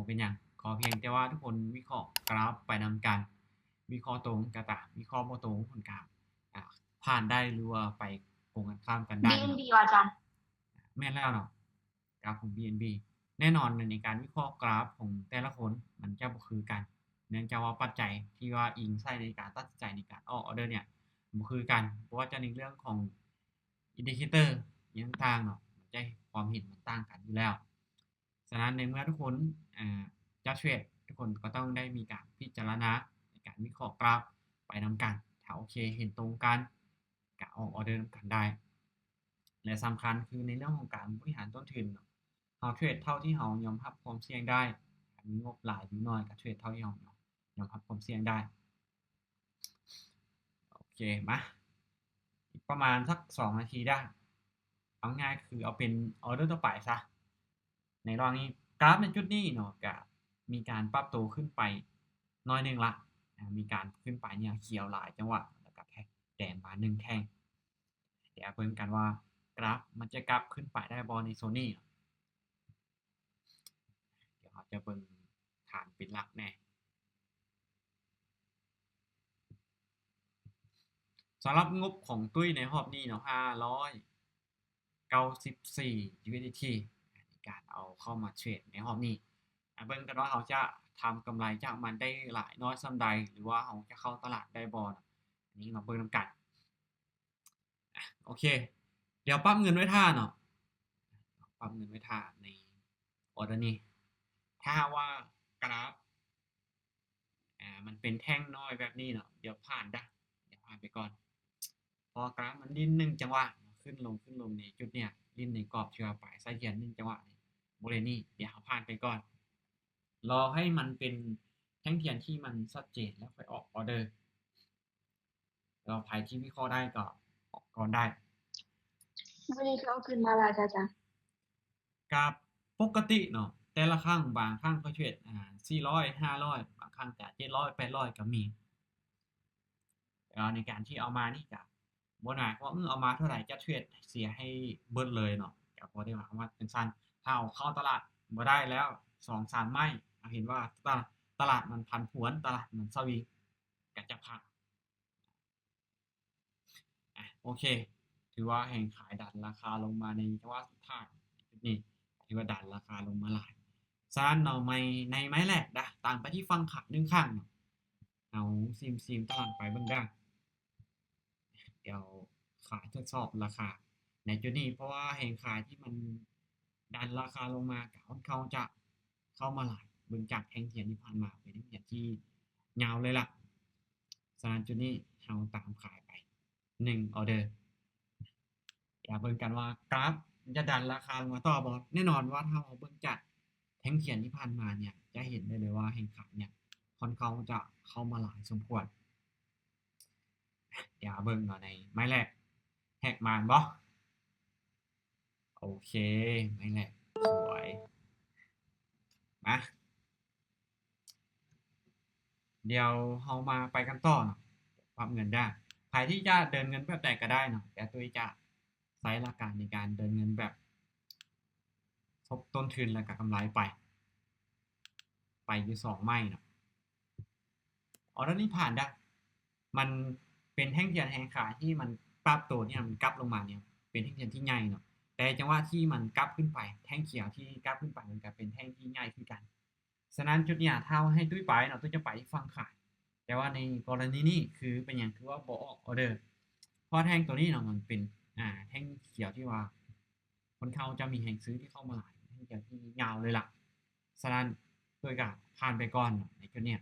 เป็นอย่างขอเพียงแต่ว่าทุกคนวิเคราะห์กราฟไปนำกันวิเคราะห์ตรงกระตาวิเคราะห์บ่ตรงผลกราฟผ่านได้หรือว่าไปตรงกันข้ามกันได้เนาะ BNB ว่ะอาจารย์แม่นแล้วเนาะกราฟของ BNB แน่นอนในการวิเคราะห์กราฟของแต่ละคนมันจะบ่คือกันเนื่องจากว่าปัจจัยที่ว่าอิงใช้ในการตัดสินใจในการออกออร์เดอร์เนี่ยบ่คือกันเพราะว่าจะในเรื่องของ indicator อิหยังต่างๆเนาะมันจะความเห็นมันต่างกันอยู่แล้วฉะนั้นในเมื่อทุกคนจะเทรดทุกคนก็ต้องได้มีการพิจารณาในการวิเคราะห์กราฟไปนำกันถ้าโอเคเห็นตรงกันก็ออกออร์เดอร์นำกันได้ และสำคัญคือในเรื่องของการบริหารต้นทุนเนาะเราเทรดเท่าที่เรายอมรับความเสี่ยงได้มีงบหลายหรือน้อยก็เทรดเท่าที่เรายอมรับความเสี่ยงได้โอเคมาอีกประมาณสัก2 นาทีได้เอาง่ายคือเอาเป็นออเดอร์ต่อไปซะในรอบนี้กราฟในจุดนี้เนาะก็มีการปรับตัวขึ้นไปน้อยนึงละมีการขึ้นไปเนี่ยเขียวหลายจังหวะแล้วก็แดงมา1แท่งเดี๋ยวเบิ่งกันว่ากราฟมันจะกลับขึ้นไปได้บ่ในโซนนี้เดี๋ยวเราจะเบิ่งฐานเป็นหลักแน่สำหรับงบของตุ้ยในรอบนี้เนาะ594 USDT ในการเอาเข้ามาเทรดในรอบนี้เบิ่งกันว่าเขาจะทำกำไรจากมันได้หลายน้อยส่ำใดหรือว่าเขาจะเข้าตลาดได้บ่อันนี้มาเบิ่งนำกันโอเคเดี๋ยวปรับเงินไว้ท่าเนาะปรับเงินไว้ท่าในออร์เดอร์นี้ถ้าว่ากราฟมันเป็นแท่งน้อยแบบนี้เนาะเดี๋ยวผ่านไปก่อนพอกราฟมันดิ้น1จังหวะขึ้นลงในจุดเนี้ยดิ้นในกรอบที่ว่าปลายไส้เทียน1จังหวะนี่บ่ได้นี่เดี๋ยวผ่านไปก่อนรอให้มันเป็นแท่งเทียนที่มันชัดเจนแล้วค่อยออกออร์เดอร์แล้วใครที่วิเคราะห์ได้ก็ออกก่อนได้วันนี้คือเอาคืนมาและอาจารย์กับปกติเนาะแต่ละครั้งบางครั้งก็เทรด400 500บางครั้งก็700 800ก็มีในการที่เอามานี่ก็บ่น่าว่าเอามาเท่าไรจะเทรดเสียให้เบิดเลยเนาะก็บ่ได้หมายความว่าจังซั่นถ้าเอาเข้าตลาดบ่ได้แล้ว 2-3 ไม้เห็นว่าตลาดมันผันผวนตลาดมันสวิงก็จะพักโอเคถือว่าแห่งขายดันราคาลงมาในจังหวะสุดท้ายจุดนี้ถือว่าดันราคาลงมาหลายฉะนั้นเนาะในไม้แรกนะต่างไปที่ฝั่งขา1ข้างเนาะเอาซิมตารางไปเบิ่งเด้อเดี๋ยวขายทดสอบราคาในจุดนี้เพราะว่าแห่งขายที่มันดันราคาลงมาก็ค่อนข้างจะเข้ามาหลายเบิ่งจากแท่งเทียนที่ผ่านมาเป็นแท่งเทียนที่ยาวเลยล่ะฉะนั้นจุดนี้เราตามขายไป1ออเดอร์อย่าเบิ่งกันว่ากราฟจะดันราคาลงมาต่อบ่แน่นอนว่าถ้าเราเบิ่งจากแท่งเทียนที่ผ่านมาเนี่ยจะเห็นได้เลยว่าแห่งขายเนี่ยค่อนข้างจะเข้ามาหลายสมควรเดี๋ยวเบิ่งเนาะในไม้แรกแฮกมานบ่โอเคไม้แรกสวยมาเดี๋ยวเรามาไปกันต่อเนาะปรับเงินได้ใครที่จะเดินเงินแบบใดก็ได้เนาะแต่ตุ้ยจะใช้หลักการในการเดินเงินแบบทบต้นทุนแล้วก็กำไรไปอยู่2ไม้เนาะออเดอร์นี้ผ่านได้มันเป็นแท่งเทียนแห่งขายที่มันปรับตัวเนี่ยมันกลับลงมาเนี่ยเป็นแท่งเทียนที่ใหญ่เนาะแต่จังหวะที่มันกลับขึ้นไปแท่งเขียวที่กลับขึ้นไปมันก็เป็นแท่งที่ใหญ่คือกันฉะนั้นจุดเนี้ยถ้าให้ตุ้ยไปเนาะตุ้ยจะไปฝั่งขายแต่ว่าในกรณีนี้คือเป็นอย่างคือว่าบ่ออกออเดอร์เพราะแท่งตัวนี้เนาะมันเป็นแท่งเขียวที่ว่าคนเขาจะมีแห่งซื้อที่เข้ามาหลายแท่งเขียวที่ยาวเลยล่ะฉะนั้นตุ้ยก็ผ่านไปก่อนเนาะในจุดเนี้ย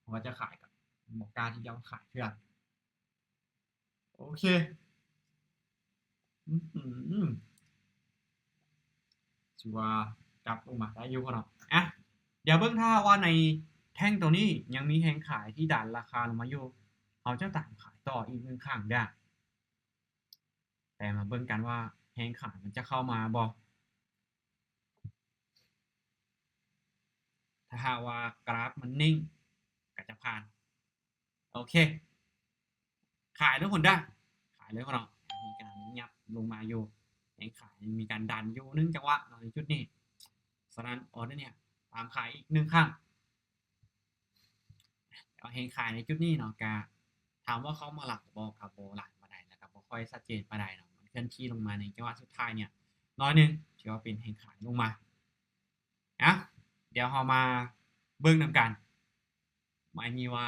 ผมว่าจะขายกับบอกกล้าที่จะขายเพื่อนโอเคถือว่ากลับลงมาได้อยู่พอเนาะเดี๋ยวเบิ่งถ้าว่าในแท่งตัวนี้ยังมีแห่งขายที่ดันราคาลงมาอยู่เขาจะตามขายต่ออีก1ครั้งได้แต่มาเบิ่งกันว่าแห่งขายมันจะเข้ามาบ่ถ้าหากว่ากราฟมันนิ่งก็จะผ่านโอเคขายทุกคนได้ขายเลยพอเนาะมีการยับลงมาอยู่แห่งขายมีการดันอยู่1จังหวะในจุดนี้ฉะนั้นออเดอร์เนี่ย ตามขายอีก1ครั้งเอาแหงขายในจุดนี้เนาะก็ถามว่าเขามาหลักบ่ก็บ่หลักปานใดแล้วก็บ่ค่อยชัดเจนปานใดเนาะมันเคลื่อนที่ลงมาในจังหวะสุดท้ายเนี่ยน้อยหนึงถือว่าเป็นแหงขายลงมาอะเดี๋ยวเรามาเบิ่งนำกันหมายมีว่า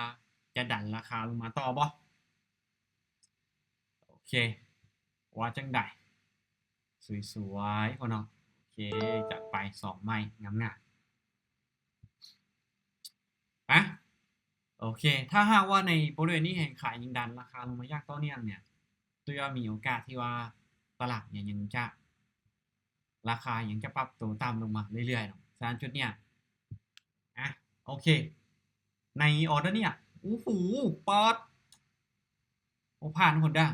จะดันราคาลงมาต่อบ่โอเคว่าจังได๋สวยๆพ่อเนาะโอเคจัดไป2ไม้งามๆอะ โอเค ถ้าหากว่าในบริเวณนี้แห่งขายยังดันราคาลงมาอย่างต่อเนื่องเนี่ยตัวย่อมีโอกาสที่ว่าตลาดเนี่ยยังจะราคายังจะปรับตัวต่ำลงมาเรื่อยๆเนาะฉะนั้นจุดเนี่ยอ่ะโอเค ในออเดอร์เนี่ยโอ้โหเปิดโอ้ผ่านคนได้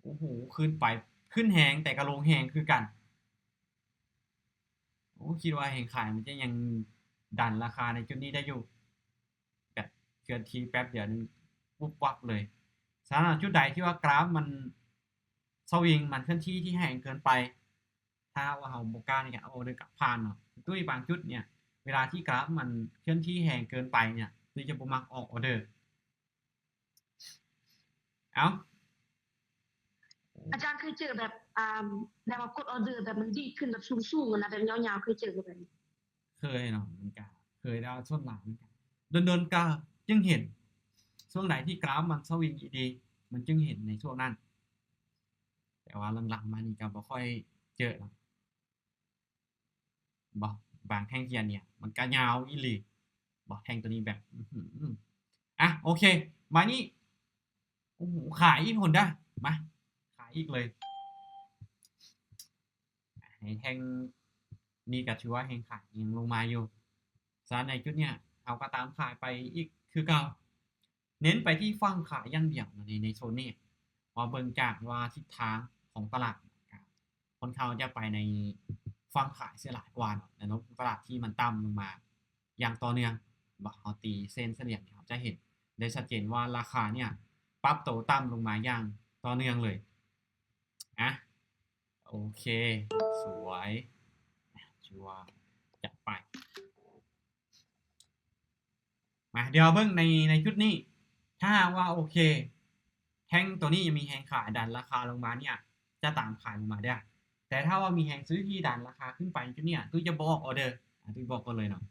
โอ้โหขึ้นไปขึ้นแหงแต่กระลงแหงคือกันโอ้คิดว่าแห่งขายมันจะยังดันราคาในจุดนี้ได้อยู่ แบบเคลื่อนที่แป๊บเดียวนึงปุ๊บวับเลยสำหรับจุดใดที่ว่ากราฟมันสวิงมันเคลื่อนที่ที่แรงเกินไปถ้าว่าเราบ่กล้าในการเอาออเดอร์กลับผ่านเนาะด้วยบางจุดเนี่ยเวลาที่กราฟมันเคลื่อนที่แรงเกินไปเนี่ยตุ้ยจะบ่มักออกออเดอร์เอ้าอาจารย์เคยเจอแบบแบบว่ากดออเดอร์แบบมันดีขึ้นแบบสูงๆอะนะแบบยาวๆเคยเจอแบบนี้เคยเนาะมันก็เคยแล้วช่วงหลังโดนๆก็จึงเห็นช่วงไหนที่กราฟมันสวิงดีๆมันจึงเห็นในช่วงนั้นแต่ว่าหลังๆมานี่ก็บ่ค่อยเจอแล้วบ่บางแท่งเทียนเนี่ยมันก็ยาวอีหลีบ่แท่งตัวนี้แบบอ่ะโอเคมานี่โอ้โหขายอีกคนได้มาขายอีกเลยให้แท่งนี่ก็ถือว่าแท่งขายยังลงมาอยู่ซะในจุดเนี้ยเอาก็ตามขายไปอีกคือเก่าเน้นไปที่ฝั่งขายอย่างเดียวในโซนนี้พอเบิ่งจากว่าทิศทางของตลาดคนเขาจะไปในฝั่งขายเสียหลายกว่าในนกตลาดที่มันต่ำลงมาอย่างต่อเนื่องบอกเขาตีเส้นเฉลี่ยเนี่ยจะเห็นได้ชัดเจนว่าราคาเนี่ยปรับตัวต่ำลงมาอย่างต่อเนื่องเลยอ่ะโอเคสวยชัวจัดไปมาเดี๋ยวเบิ่งในชุดนี้ถ้าว่าโอเคแท่งตัวนี้ยังมีแฮงขายดันราคาลงมาเนี่ยจะตามขายลงมาได้แต่ถ้าว่ามีแฮงซื้อที่ดันราคาขึ้นไปชุดเนี่ยตุ้ยจะบอกออเดอร์ตุ้ยบอกกันเลยเนาะ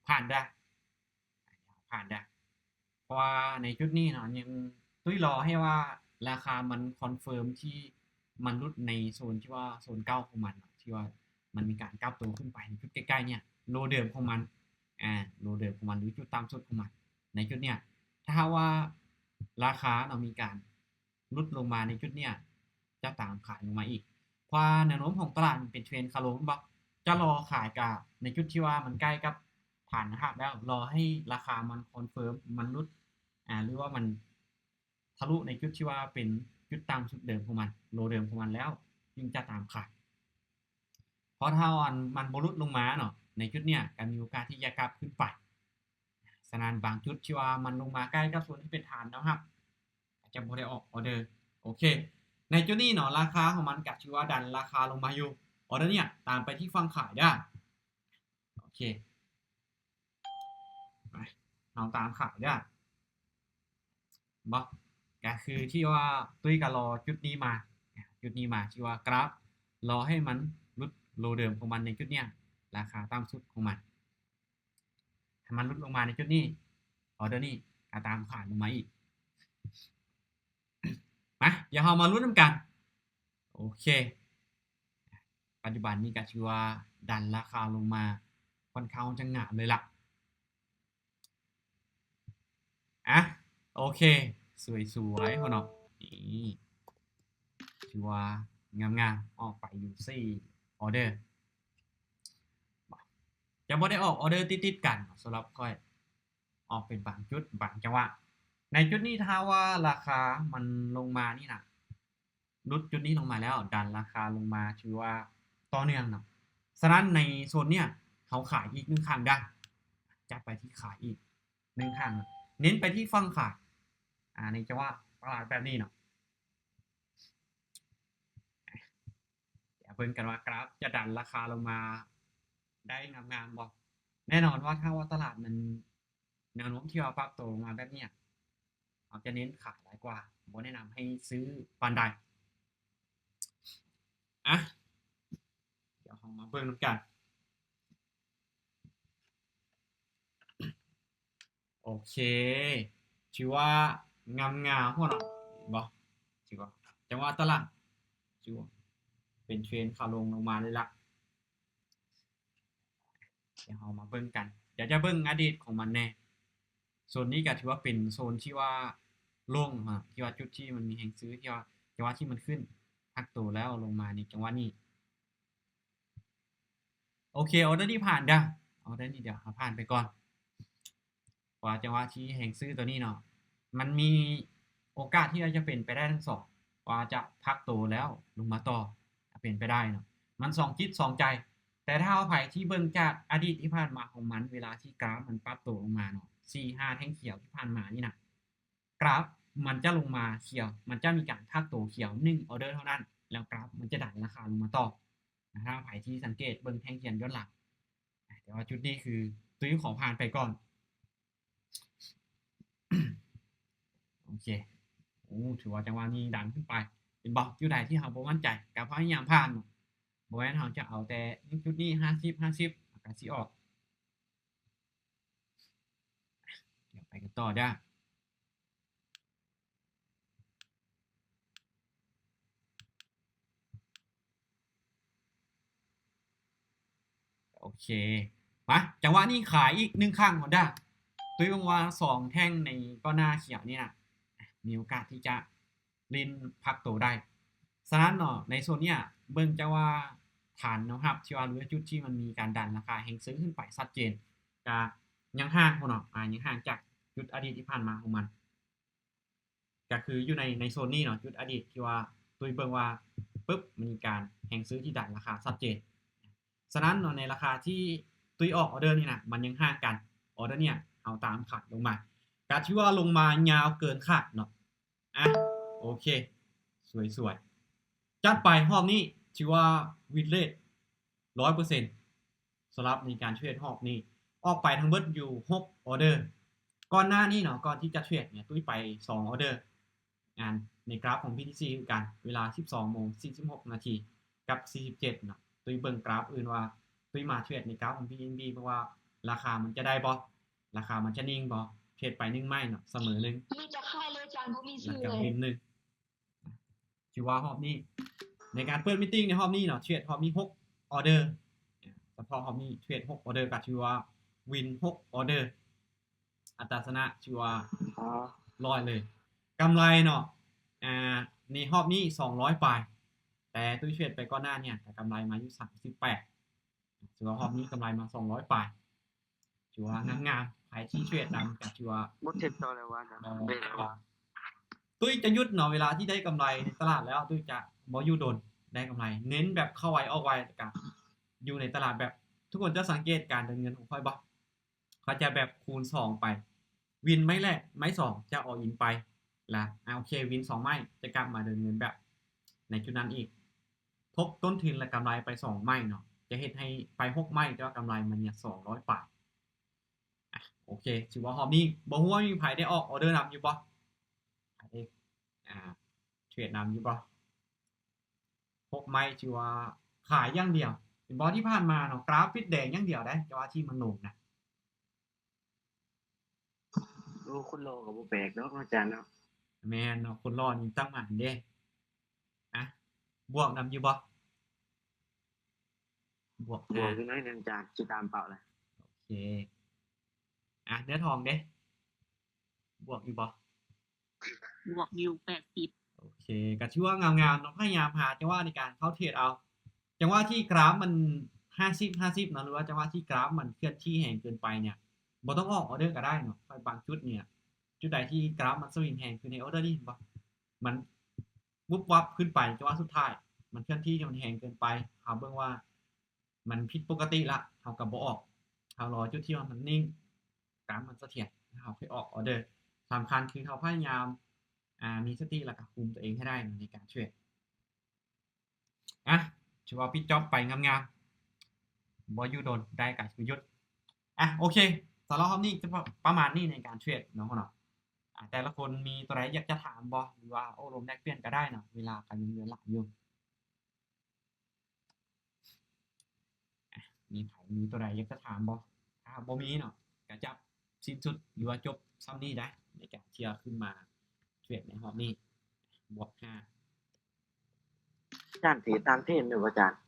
ผ่านได้ผ่านได้เพราะว่าในชุดนี้เนาะยังตุ้ยรอให้ว่าราคามันคอนเฟิร์มที่มันรุดในโซนที่ว่าโซนเก้าของมันที่ว่ามันมีการกลับตัวขึ้นไปในชุดใกล้ๆเนี่ยโลเดิมของมันโลเดิมของมันหรือจุดต่ำสุดของมันในจุดเนี้ยถ้าว่าราคาเรามีการลดลงมาในจุดเนี้ยจะตามขายลงมาอีกเพราะแนวโน้มของตลาดมันเป็นเทรนขาลงบอกจะรอขายกับในจุดที่ว่ามันใกล้กับฐานนะครับแล้วรอให้ราคามันคอนเฟิร์มมันลดหรือว่ามันทะลุในจุดที่ว่าเป็นจุดต่ำสุดเดิมของมันโลเดิมของมันแล้วจึงจะตามขายเพราะถ้ามันบรุษลงมาเนาะในจุดเนี้ยก็มีโอกาสที่จะกลับขึ้นไปฉะนั้นบางจุดที่ว่ามันลงมาใกล้กับส่วนที่เป็นฐานนะครับอาจจะบ่ได้ออกออเดอร์โอเคในจุดนี้เนาะราคาของมันก็ถือว่าดันราคาลงมาอยู่ออเดอร์เนี่ยตามไปที่ฝั่งขายได้โอเคเราตามขายได้บ่ก็คือที่ว่าตุ้ยก็รอจุดนี้มาจุดนี้มาที่ว่ากราฟรอให้มันลุดโลเดิมของมันในจุดเนี้ยราคาต่ำสุดของมันถ้ามันลุดลงมาในจุดนี้ออเดอร์นี้ก็ตามขายลงมาอีกมาเดี๋ยวเรามาลุ้นกันโอเคปัจจุบันนี้ก็ถือว่าดันราคาลงมาค่อนข้างจะงามเลยล่ะโอเคสวยๆพ่อเนาะนี่ถือว่างามๆออกไปอยู่4ออเดอร์จะบ่ได้ออกออเดอร์ติดๆกันสำหรับค่อยออกเป็นบางจุดบางจังหวะในจุดนี้ถ้าว่าราคามันลงมานี่นะลุดจุดนี้ลงมาแล้วดันราคาลงมาถือว่าต่อเนื่องเนาะฉะนั้นในโซนเนี้ยเขาขายอีก1ครั้งได้จัดไปที่ขายอีก1ครั้งเน้นไปที่ฝั่งขายในจังหวะตลาดแบบนี้เนาะ เบิ่งกันว่ากราฟจะดันราคาลงมาได้งามๆบ่แน่นอนว่าถ้าว่าตลาดมันแนวโน้มที่ว่าปรับตัวลงมาแบบเนี้ยเราจะเน้นขายหลายกว่าบ่แนะนำให้ซื้อปานใดอ่ะเดี๋ยวเรามาเบิ่งกัน โอเคถือว่างามๆพวกเนาะบ่ถือว่าจังหวะตลาดถือว่าเป็นเทรนขาลงมาเลยล่ะเดี๋ยวเรามาเบิ่งกันเดี๋ยวจะเบิ่งอดีตของมันแน่โซนนี้ก็ถือว่าเป็นโซนที่ว่าลงที่ว่าจุดที่มันมีแห่งซื้อที่ว่าจังหวะที่มันขึ้นพักตัวแล้วลงมาในจังหวะนี้โอเคออเดอร์นี้ผ่านเด้อออเดอร์นี้เดี๋ยวผ่านไปก่อนว่าจังหวะที่แห่งซื้อตัวนี้เนาะมันมีโอกาสที่จะเป็นไปได้ทั้งสองว่าจะพักตัวแล้วลงมาต่อเป็นไปได้เนาะมันสองจิตสองใจแต่ถ้าเอาไผ่ที่เบิ่งจากอดีตที่ผ่านมาของมันเวลาที่กราฟมันปรับตัวลงมาเนาะ4-5แท่งเขียวที่ผ่านมานี่นะกราฟมันจะลงมาเขียวมันจะมีการพักตัวเขียว1ออเดอร์เท่านั้นแล้วกราฟมันจะดันราคาลงมาต่อถ้าไผ่ที่สังเกตเบิ่งแท่งเขียวย้อนหลังแต่ว่าจุดนี้คือตัวนี้ขอผ่านไปก่อนโอเคโอ้ถือว่าจังหวะนี้ดันขึ้นไปเป็นบอกอยู่ใดที่เราบ่มั่นใจก็พยายามผ่านบ่แม่นเราจะเอาแต่จุดนี้50ก็สิออกเดี๋ยวไปกันต่อเด้อโอเคมาจังหวะนี้ขายอีก1ครั้งก่อนเด้อตุ้ยมองว่า2แท่งในก้อนหน้าเขียวนี่นะมีโอกาสที่จะลิ้นพักตัวได้ฉะนั้นเนาะในโซนเนี้ยเบิ่งจะว่าฐานเนาะครับที่ว่าหรือจุดที่มันมีการดันราคาแห่งซื้อขึ้นไปชัดเจนก็ยังห่างพอเนาะยังห่างจากจุดอดีตที่ผ่านมาของมันก็คืออยู่ในโซนนี้เนาะจุดอดีตที่ว่าตุ้ยเบิ่งว่าปึ๊บมันมีการแห่งซื้อที่ดันราคาชัดเจนฉะนั้นเนาะในราคาที่ตุ้ยออกออเดอร์นี่นะมันยังห่างกันออเดอร์เนี่ยเอาตามขาดลงมาการที่ว่าลงมายาวเกินขาดเนาะโอเคสวยๆจัดไปรอบนี้ชื่อว่าวินเลท100%สำหรับในการเทรดรอบนี้ออกไปทั้งเบิดอยู่6ออเดอร์ก่อนหน้านี้เนาะก่อนที่จะเทรดเนี่ยตุ้ยไป2ออเดอร์งานในกราฟของ PTC คือกันเวลา 12:46 นาทีกับ47เนาะตุ้ยเบิ่งกราฟอื่นว่าตุ้ยมาเทรดในกราฟของ PNB เพราะว่าราคามันจะได้บ่ราคามันจะนิ่งบ่เทรดไป1ไม่เนาะเสมอ1มีจะค่ายเลยอาจารย์บ่มี แล้ว ชื่อ ก็ เลย วิน1ชื่อว่ารอบนี้ในการเปิดมีตติ้งในรอบนี้เนาะเทรดรอบนี้6ออเดอร์เฉพาะรอบนี้เทรด6ออเดอร์ก็ชื่อว่าวิน6ออเดอร์อัตราชนะชื่อว่า100เลยกำไรเนาะในรอบนี้200ปลายแต่ตุ้ยเทรดไปก่อนหน้าเนี่ยแต่กำไรมาอยู่38ถือว่ารอบนี้กำไรมา200ปลายถือว่างามๆใครที่เทรดนำก็ถือว่าบ่เทรดต่อแล้วว่าตุ้ยจะหยุดเนาะเวลาที่ได้กำไรในตลาดแล้วตุ้ยจะบ่อยู่ดนได้กำไรเน้นแบบเข้าไวออกไวกับอยู่ในตลาดแบบทุกคนจะสังเกตการเดินเงินของค่อยบ่เขาจะแบบคูณ2ไปวินไม่แรกไม่2จะออกอินไปละโอเควิน2ไม้จะกลับมาเดินเงินแบบในจุดนั้นอีกทบต้นทุนและกำไรไป2ไม้เนาะจะเฮ็ดให้ไป6ไม้แต่ว่ากำไรมันเนี่ย200บาทโอเคถือว่ารอบนี้บ่ฮู้ว่ามีไผได้ออกออเดอร์นำอยู่บ่เทรดนำอยู่บ่พกไม้ชื่อว่าขายอย่างเดียวเป็นบอที่ผ่านมาเนาะกราฟปิดแดงอย่างเดียวได้แต่ว่าที่มันลงนะ คุณโลก็บ่แปลกเนาะอาจารย์เนาะแม่นเนาะคนรอนี่ตั้งหมันเด้บวกนำอยู่บ่บวกอยู่น้อยนึงอาจารย์สิตามเป้าเลยโอเคเนื้อทองเด้บวกอยู่บ่บวกอยู่80โอเคก็ชื่อว่างามๆเนาะพยายามหาจังหวะในการเข้าเทรดเอาจังหวะที่กราฟมัน50เนาะหรือว่าจังหวะที่กราฟมันเคลื่อนที่แรงเกินไปเนี่ยบ่ต้องออกออเดอร์ก็ได้เนาะบางจุดเนี่ยจุดใดที่กราฟมันสวิงแรงคือในออเดอร์นี่บ่มันวุบวับขึ้นไปจังหวะสุดท้ายมันเคลื่อนที่มันแรงเกินไปเฮาเบิ่งว่ามันผิดปกติละเฮาก็บ่ออกเฮารอจุดที่ว่ามันนิ่งกราฟมันเสถียรเฮาค่อยออกออเดอร์สำคัญคือเฮาพยายามมีสติแล้วก็คุมตัวเองให้ได้ในการเทรด ถือว่าพี่จ๊อบไปงามๆบ่อยู่โดนได้กับชีวิตยุทธโอเคสำหรับรอบนี้จะประมาณนี้ในการเทรดเนาะแต่ละคนมีตัวไหนอยากจะถามบ่หรือว่าโอ้ลมแลกเปลี่ยนก็ได้เนาะเวลากันยังเหลือหลายอยู่มีไผมีตัวไหนอยากจะถามบ่ถ้าบ่มีเนาะก็จับสิ้นสุดหรือว่าจบซ้ำนี้ได้ในการที่จะขึ้นมาเทรดในรอบนี้บวก5 อาจารย์ถือตามเทรนด์อยู่บ่อาจารย์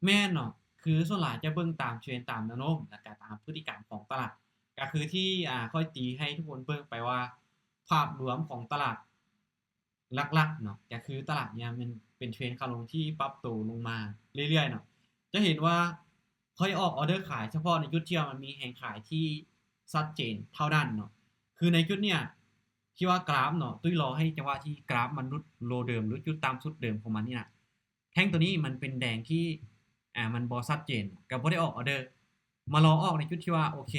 แม่นเนาะคือส่วนหลายจะเบิ่งตามเทรนด์ตามแนวโน้มแล้วก็ตามพฤติกรรมของตลาดก็คือที่ค่อยตีให้ทุกคนเบิ่งไปว่าภาพรวมของตลาดหลักๆเนาะก็คือตลาดเนี่ยมันเป็นเทรนด์ขาลงที่ปรับตัวลงมาเรื่อยๆเนาะจะเห็นว่าค่อยออกออร์เดอร์ขายเฉพาะในจุดที่มันมีแรงขายที่ชัดเจนเท่านั้นเนาะคือในจุดเนี่ยที่ว่ากราฟเนาะตุ้ยรอให้จังหวะที่กราฟมันรุดโลเดิมหรือจุดตามสุดเดิมของมันนี่น่ะแท่งตัวนี้มันเป็นแดงที่มันบ่ชัดเจนก็บ่ได้ออกออร์เดอร์มารอออกในจุดที่ว่าโอเค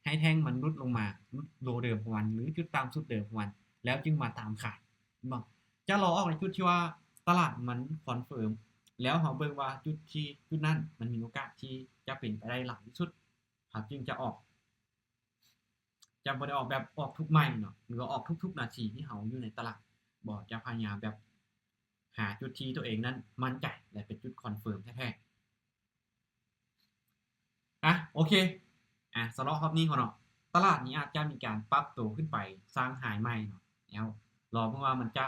ให้แท่งมันรุดลงมารุดโลเดิมของมันหรือจุดตามสุดเดิมของมันแล้วจึงมาตามขายบ่จะรอออกในจุดที่ว่าตลาดมันคอนเฟิร์มแล้วเราเบิ่งว่าจุดนั้นมันมีโอกาสที่จะเป็นไปได้หลายที่สุดครับจึงจะออกจะบ่ได้ออกแบบออกทุกไม้เนาะหรือว่าออกทุกๆนาทีที่เราอยู่ในตลาดบ่จะพยายามแบบหาจุดที่ตัวเองนั้นมั่นใจและเป็นจุดคอนเฟิร์มแท้ๆโอเคสำหรับรอบนี้เนาะตลาดนี้อาจจะมีการปรับตัวขึ้นไปสร้างไฮใหม่เนาะแล้วรอเบิ่งว่ามันจะ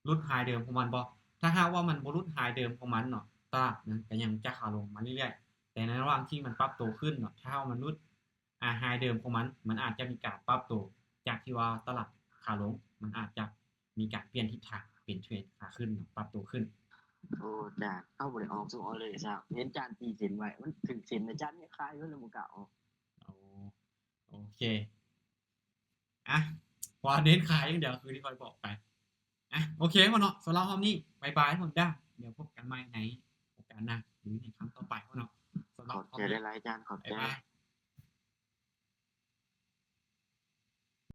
หลุดไฮเดิมของมันบ่ถ้าหากว่ามันบ่หลุดไฮเดิมของมันเนาะตลาดนั้นก็ยังจะขาลงมาเรื่อยๆแต่ในระหว่างที่มันปรับตัวขึ้นเนาะถ้ามันหลุดไฮเดิมของมันอาจจะมีการปรับตัวจากที่ว่าตลาดขาลงมันอาจจะมีการเปลี่ยนทิศทางเป็นเทรนขาขึ้นเนาะปรับตัวขึ้น โอ้อาจารย์เข้าบ่ได้ออกส่งออเลยครับเห็นอาจารย์ตีเส้นไว้มันถึงเส้นอาจารย์เนี่ยคายอยู่แล้วบ่กล้าออก โอเคพอเน้นขายอย่างเดียวคือที่คอยบอกไปโอเคพ่อเนาะสำหรับรอบนี้บ๊ายบายทุกคนเด้อเดี๋ยวพบกันใหม่ในโอกาสหน้าหรือในครั้งต่อไปพ่อเนาะสำหรับ ขอบ รอบ ใจ นี้ หลายๆอาจารย์ขอบ บ๊า ใจ ยบาย